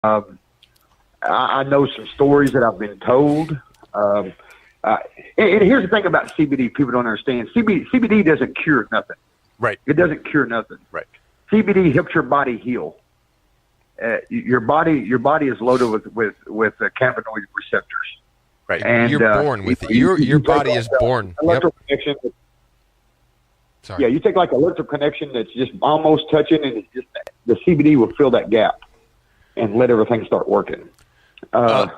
I know some stories that I've been told. And here's the thing about CBD people don't understand. CBD doesn't cure nothing. Right. It doesn't cure nothing. Right. CBD helps your body heal. Your body is loaded with cannabinoid receptors. Right. And you're born with it. Your body is born. Electrical connection. Sorry. Yeah, you take like an electrical connection that's just almost touching, and it's just the CBD will fill that gap and let everything start working. So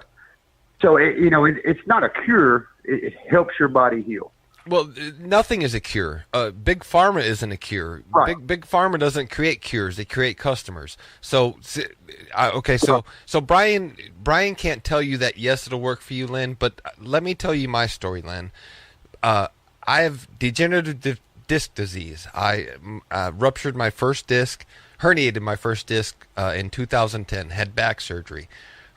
it's not a cure. It helps your body heal. Well, nothing is a cure. Big Pharma isn't a cure. Right. Big Pharma doesn't create cures; they create customers. So Brian can't tell you that yes, it'll work for you, Lynn. But let me tell you my story, Lynn. I have degenerative disc disease. I ruptured my first disc, herniated my first disc in 2010. Had back surgery.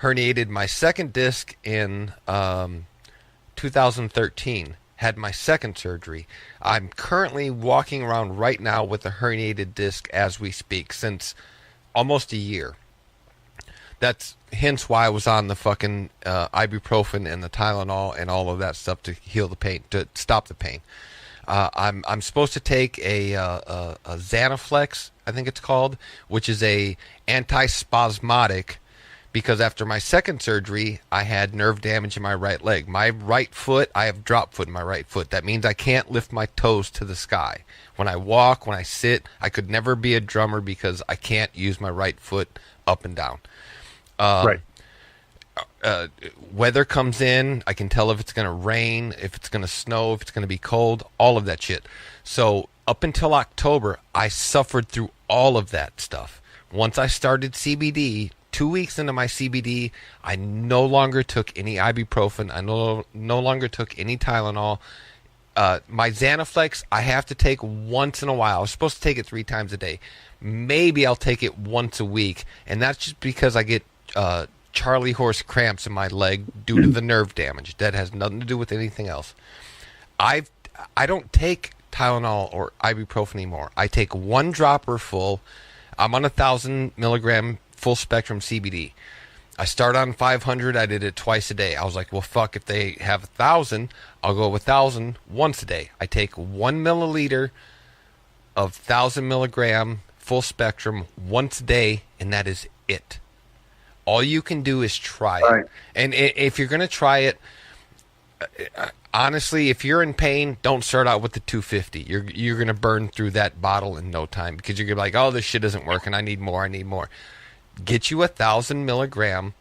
Herniated my second disc in 2013. Had my second surgery. I'm currently walking around right now with a herniated disc as we speak since almost a year. That's hence why I was on the fucking ibuprofen and the Tylenol and all of that stuff to heal the pain, to stop the pain. I'm supposed to take a Xanaflex, I think it's called, which is a antispasmodic. Because after my second surgery, I had nerve damage in my right leg. My right foot, I have drop foot in my right foot. That means I can't lift my toes to the sky. When I walk, when I sit, I could never be a drummer because I can't use my right foot up and down. Right. Weather comes in, I can tell if it's going to rain, if it's going to snow, if it's going to be cold, all of that shit. So up until October, I suffered through all of that stuff. Once I started CBD, 2 weeks into my CBD, I no longer took any ibuprofen. I no longer took any Tylenol. My Xanaflex, I have to take once in a while. I was supposed to take it 3 times a day. Maybe I'll take it once a week, and that's just because I get Charlie horse cramps in my leg due to the nerve damage. That has nothing to do with anything else. I don't take Tylenol or ibuprofen anymore. I take 1 dropper full. I'm on 1,000 milligram full spectrum CBD. I start on 500. I did it twice a day. I was like, well, fuck, if they have 1,000, I'll go 1,000 once a day. I take 1 milliliter of 1,000 milligram full spectrum once a day, and that is it. All you can do is try it. And if you're going to try it, honestly, if you're in pain, don't start out with the 250. You're going to burn through that bottle in no time because you're going to be like, oh, this shit isn't working. I need more. Get you 1,000 milligram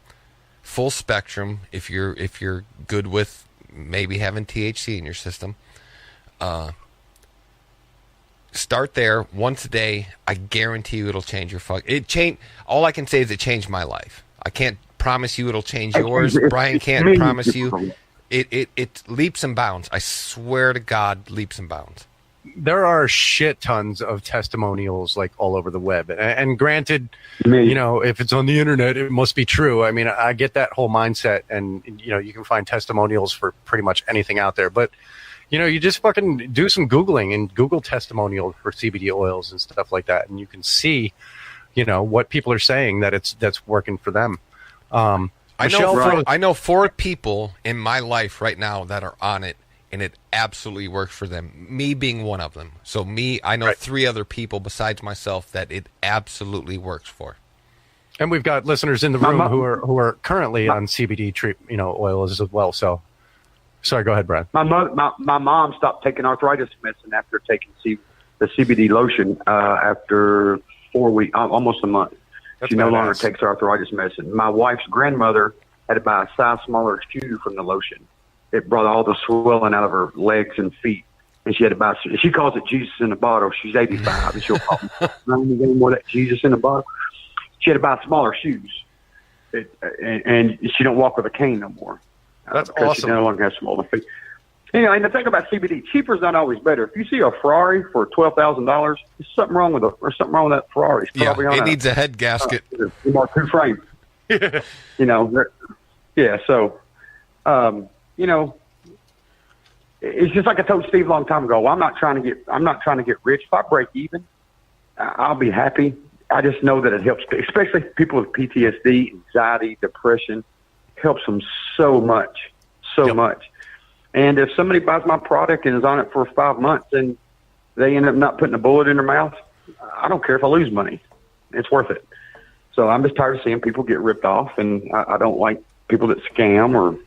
full spectrum if you're good with maybe having THC in your system. Start there once a day. I guarantee you it'll change your all I can say is it changed my life. I can't promise you it'll change yours. Brian can't promise you. It leaps and bounds. I swear to God, leaps and bounds. There are shit tons of testimonials like all over the web. And granted, if it's on the internet, it must be true. I mean, I get that whole mindset, and, you can find testimonials for pretty much anything out there. But, you just fucking do some Googling and Google testimonials for CBD oils and stuff like that. And you can see, what people are saying that's working for them. I know 4 people in my life right now that are on it, and it absolutely works for them. Me being one of them. So I know 3 other people besides myself that it absolutely works for. And we've got listeners in the room who are currently on CBD oils as well. So, sorry, go ahead, Brad. My mom stopped taking arthritis medicine after taking the CBD lotion after 4 weeks, almost a month. She no longer takes arthritis medicine. My wife's grandmother had to buy a size smaller shoe from the lotion. It brought all the swelling out of her legs and feet. And she had to buy, she calls it Jesus in a bottle. She's 85, and she'll call me, I don't need any more of that Jesus in a bottle. She had to buy smaller shoes. And she don't walk with a cane no more. That's because awesome. She no longer has smaller feet. And the thing about CBD, cheaper is not always better. If you see a Ferrari for $12,000, there's something wrong with that Ferrari. It's probably on needs a head gasket. Mark II frame. Yeah. So, it's just like I told Steve a long time ago. I'm not trying to get rich. If I break even, I'll be happy. I just know that it helps, especially people with PTSD, anxiety, depression. Helps them so much, much. And if somebody buys my product and is on it for 5 months and they end up not putting a bullet in their mouth, I don't care if I lose money. It's worth it. So I'm just tired of seeing people get ripped off, and I don't like people that scam, or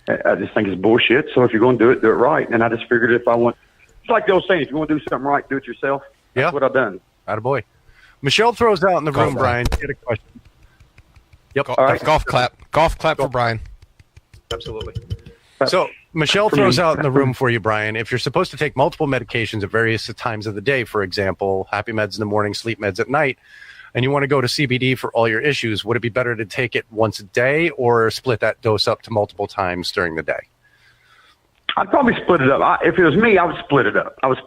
I just think it's bullshit. So if you're going to do it right. And I just figured it's like the old saying, if you want to do something right, do it yourself. That's what I've done. Attaboy. Michelle throws out in the room, Brian. Get a question. Yep. All right. Golf clap for Brian. Absolutely. So Michelle throws out in the room for you, Brian. If you're supposed to take multiple medications at various times of the day, for example, happy meds in the morning, sleep meds at night, and you want to go to CBD for all your issues, would it be better to take it once a day or split that dose up to multiple times during the day? I'd probably split it up. If it was me, I would split it up. Here's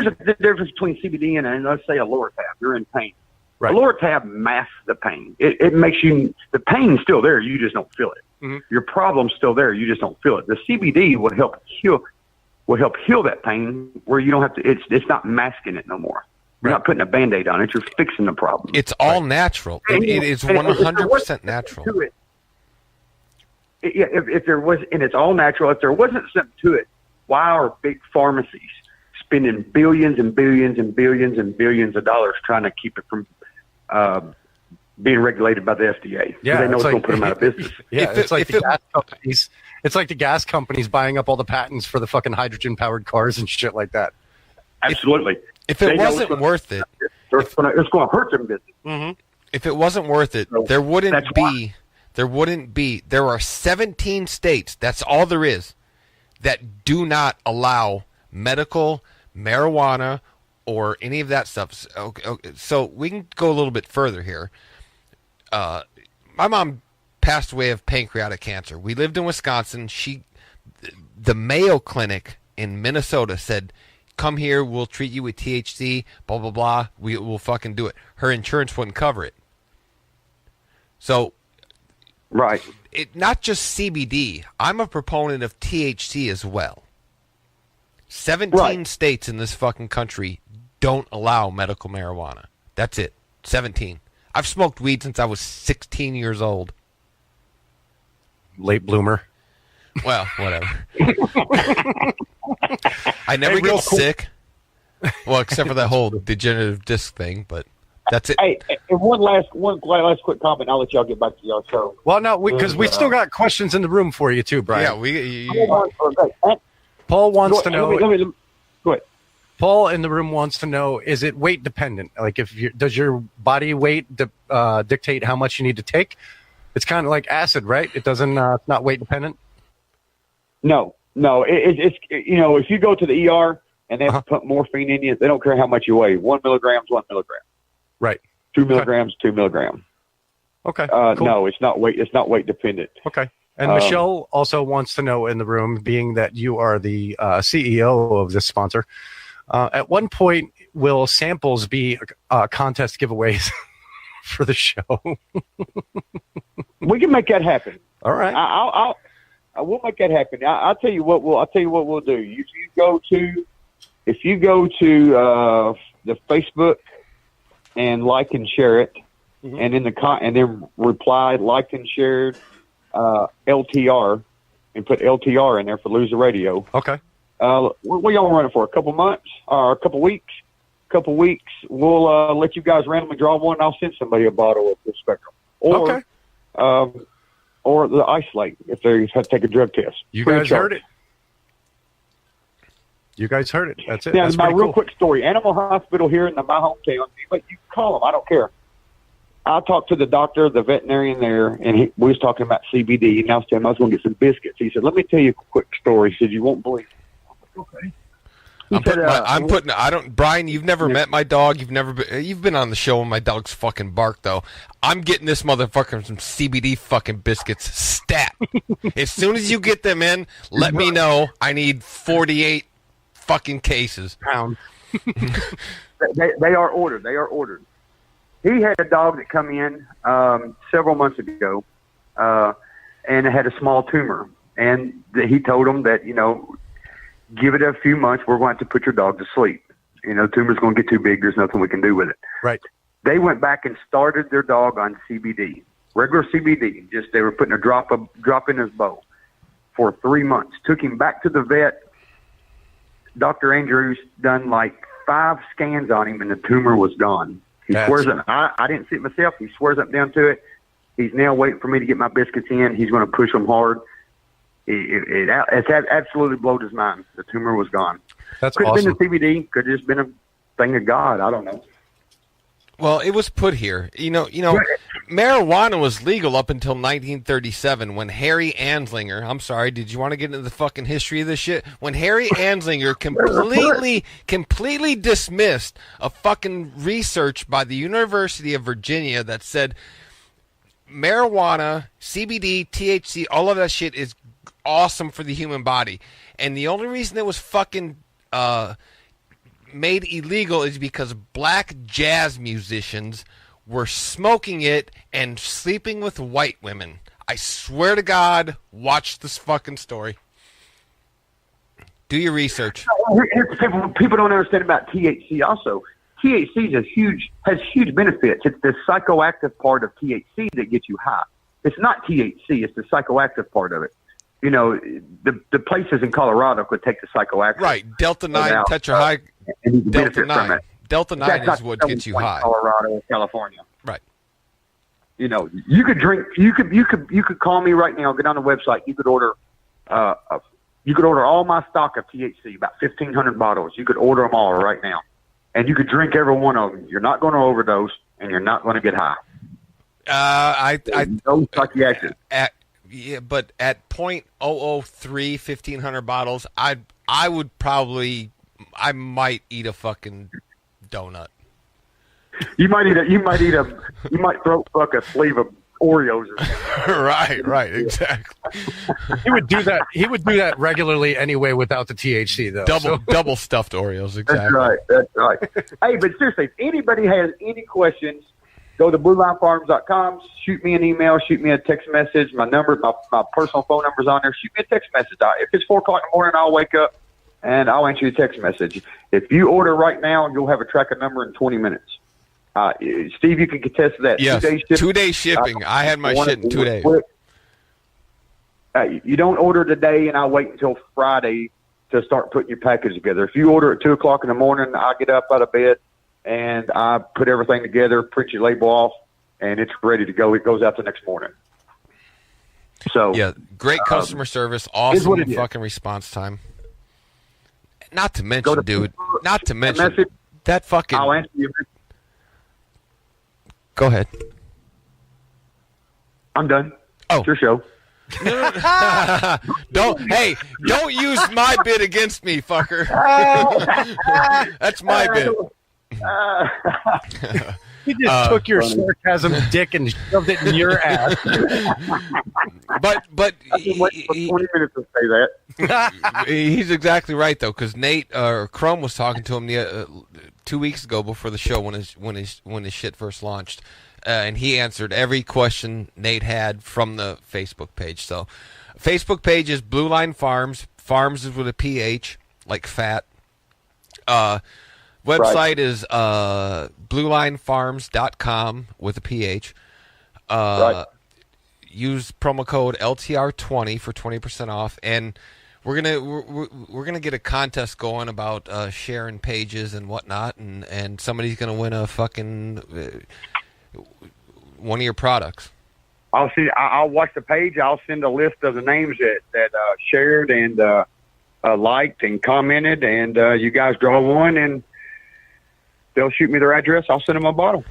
the difference between CBD and let's say a Loratab. You're in pain. Right. A Loratab masks the pain. It makes you, the pain's still there. You just don't feel it. Mm-hmm. Your problem's still there. You just don't feel it. The CBD will help heal that pain where you don't have to, it's not masking it no more. You're not putting a Band-Aid on it. You're fixing the problem. It's all natural. It is 100% natural. If there was, and it's all natural, if there wasn't something to it, why are big pharmacies spending billions and billions and billions and billions of dollars trying to keep it from being regulated by the FDA? Yeah, they know it's going to put them out of business. It's like the gas companies. It's like the gas companies buying up all the patents for the fucking hydrogen-powered cars and shit like that. Absolutely. If it wasn't worth it, it's going to hurt them business. Mm-hmm. If it wasn't worth it, there wouldn't be. There are 17 states. That's all there is that do not allow medical marijuana or any of that stuff. So we can go a little bit further here. My mom passed away of pancreatic cancer. We lived in Wisconsin. The Mayo Clinic in Minnesota said, come here, we'll treat you with THC, blah, blah, blah. We'll fucking do it. Her insurance wouldn't cover it. So, right. Not just CBD. I'm a proponent of THC as well. 17 states in this fucking country don't allow medical marijuana. That's it. 17. I've smoked weed since I was 16 years old. Late bloomer. Well, whatever. I never get sick. Well, except for that whole degenerative disc thing, but that's it. Hey, and one last quick comment. I'll let y'all get back to y'all show. Well, no, because we still got questions in the room for you too, Brian. Yeah, Paul wants to know. Let me, go ahead. Paul in the room wants to know: is it weight dependent? Like, does your body weight dictate how much you need to take? It's kind of like acid, right? It doesn't. It's not weight dependent. No. It's if you go to the ER and they have to put morphine in you, they don't care how much you weigh. 1 milligram is 1 milligram. Right. 2 milligrams, 2 milligram. Okay. Cool. No, it's not weight. It's not weight dependent. Okay. And Michelle also wants to know in the room, being that you are the CEO of this sponsor, at one point will samples be contest giveaways for the show? We can make that happen. All right. We'll make that happen. I'll tell you what we'll do. If you go to the Facebook and like and share it, and in and then reply liked and shared LTR and put LTR in there for Loser Radio. Okay. What y'all run it for? A couple months or a couple weeks? We'll let you guys randomly draw one. I'll send somebody a bottle of the Spectrum. Or the Isolate if they have to take a drug test. You guys heard it. That's it. Now, That's my real cool. quick story. Animal Hospital here in my hometown, but you call them. I don't care. I talked to the doctor, the veterinarian there, and we was talking about CBD, and I was telling him I was going to get some biscuits. He said, let me tell you a quick story. He said, you won't believe it. Okay. Brian, you've never met my dog. You've been on the show when my dog's fucking barked though. I'm getting this motherfucker some CBD fucking biscuits stat. As soon as you get them in, let me know. I need 48 fucking cases. Pound. They are ordered. He had a dog that come in several months ago, and it had a small tumor. And he told him that, give it a few months, we're going to have to put your dog to sleep. Tumor's going to get too big. There's nothing we can do with it. Right. They went back and started their dog on CBD, regular CBD. Just they were putting a drop in his bowl for 3 months. Took him back to the vet. Dr. Andrews done like 5 scans on him, and the tumor was gone. He swears up. I didn't see it myself. He swears up down to it. He's now waiting for me to get my biscuits in. He's going to push them hard. It's absolutely blown his mind. The tumor was gone. That's could awesome. have been the CBD. Could have just been a thing of God. I don't know. Well, it was put here. You know, marijuana was legal up until 1937 when Harry Anslinger, I'm sorry, did you want to get into the fucking history of this shit? When Harry Anslinger completely dismissed a fucking research by the University of Virginia that said marijuana, CBD, THC, all of that shit is awesome for the human body. And the only reason it was fucking made illegal is because black jazz musicians were smoking it and sleeping with white women. I swear to God, watch this fucking story. Do your research. People don't understand about THC also. THC has huge benefits. It's the psychoactive part of THC that gets you high. It's not THC, it's the psychoactive part of it. You know, the places in Colorado could take the psychoactive. Right, Delta 9, tetrahydrocannabinol. Delta 9. Delta 9 is what gets you high. Colorado, California. Right. You know, you could drink. You could call me right now. Get on the website. You could order. You could order all my stock of THC, about 1,500 bottles. You could order them all right now, and you could drink every one of them. You're not going to overdose, and you're not going to get high. No psychiatric. But at .003, 1,500 bottles, I would probably. I might eat a fucking donut. You might throat fuck a sleeve of Oreos or something. Right, exactly. He would do that regularly anyway without the THC though. Double stuffed Oreos, exactly. That's right. Hey, but seriously, if anybody has any questions, go to BlueLineFarms.com, shoot me an email, shoot me a text message. My personal phone number's on there. Shoot me a text message. If it's 4 o'clock in the morning, I'll wake up and I'll answer your text message. If you order right now, you'll have a tracking number in 20 minutes. Steve, you can contest to that. Yes, 2-day shipping. I had my shit in 2 days. You don't order today, and I'll wait until Friday to start putting your package together. If you order at 2 o'clock in the morning, I get up out of bed, and I put everything together, print your label off, and it's ready to go. It goes out the next morning. So yeah, great customer service, awesome fucking response time. Not to mention, dude. Not to mention that fucking. I'll answer you. Go ahead. I'm done. Oh, it's your show. Don't use my bit against me, fucker. That's my bit. He just took your sarcasm dick and shoved it in your ass. But I've been waiting for 20 minutes to say that. He's exactly right though, because Nate Chrome was talking to him 2 weeks ago before the show when his shit first launched, and he answered every question Nate had from the Facebook page. So, Facebook page is Blue Line Farms. Farms is with a PH, like fat. Website is bluelinefarms.com with a PH. Use promo code LTR20 for 20% off, and we're gonna get a contest going about sharing pages and whatnot, and somebody's gonna win a fucking one of your products. I'll watch the page. I'll send a list of the names that shared and liked and commented, and you guys draw one and they'll shoot me their address. I'll send them a bottle.